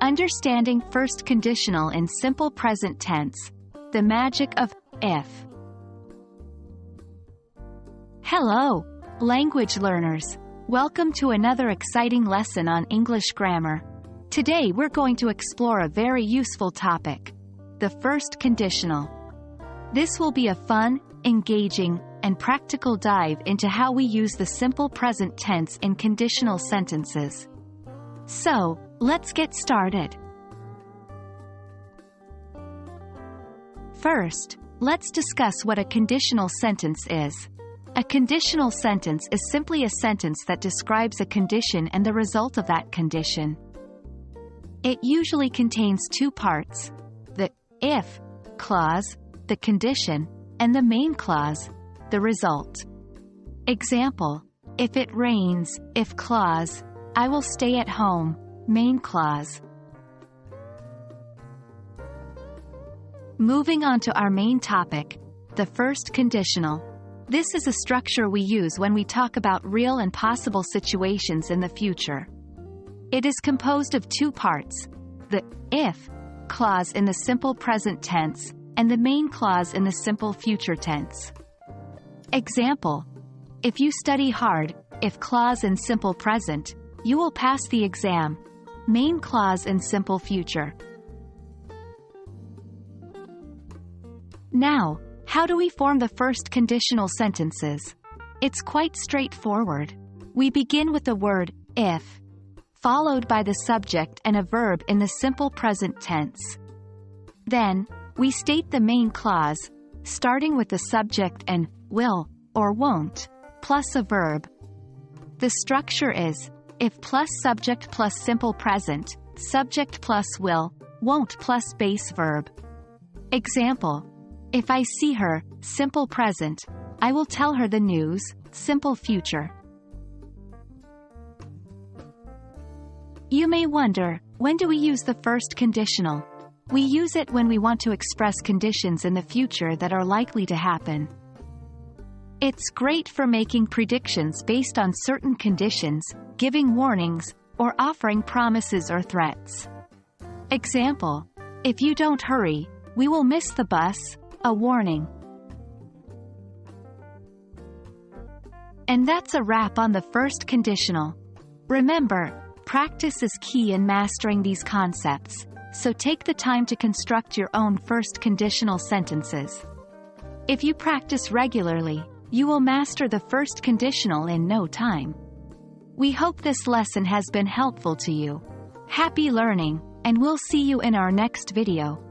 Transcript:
Understanding first conditional in simple present tense. The magic of if. Hello, language learners. Welcome to another exciting lesson on English grammar. Today we're going to explore a very useful topic, the first conditional. This will be a fun, engaging, and practical dive into how we use the simple present tense in conditional sentences. So, let's get started. First, let's discuss what a conditional sentence is. A conditional sentence is simply a sentence that describes a condition and the result of that condition. It usually contains two parts: the if clause, the condition, and the main clause, the result. Example: if it rains, if clause, I will stay at home, main clause. Moving on to our main topic, the first conditional. This is a structure we use when we talk about real and possible situations in the future. It is composed of two parts: the if clause in the simple present tense and the main clause in the simple future tense. Example: if you study hard, if clause in simple present, you will pass the exam, main clause in simple future. Now, how do we form the first conditional sentences? It's quite straightforward. We begin with the word if, followed by the subject and a verb in the simple present tense. Then, we state the main clause, starting with the subject and will or won't, plus a verb. The structure is if plus subject plus simple present, subject plus will, won't plus base verb. Example: if I see her, simple present, I will tell her the news, simple future. You may wonder, when do we use the first conditional? We use it when we want to express conditions in the future that are likely to happen. It's great for making predictions based on certain conditions, giving warnings, or offering promises or threats. Example: if you don't hurry, we will miss the bus, a warning. And that's a wrap on the first conditional. Remember, practice is key in mastering these concepts, so take the time to construct your own first conditional sentences. If you practice regularly, you will master the first conditional in no time. We hope this lesson has been helpful to you. Happy learning, and we'll see you in our next video.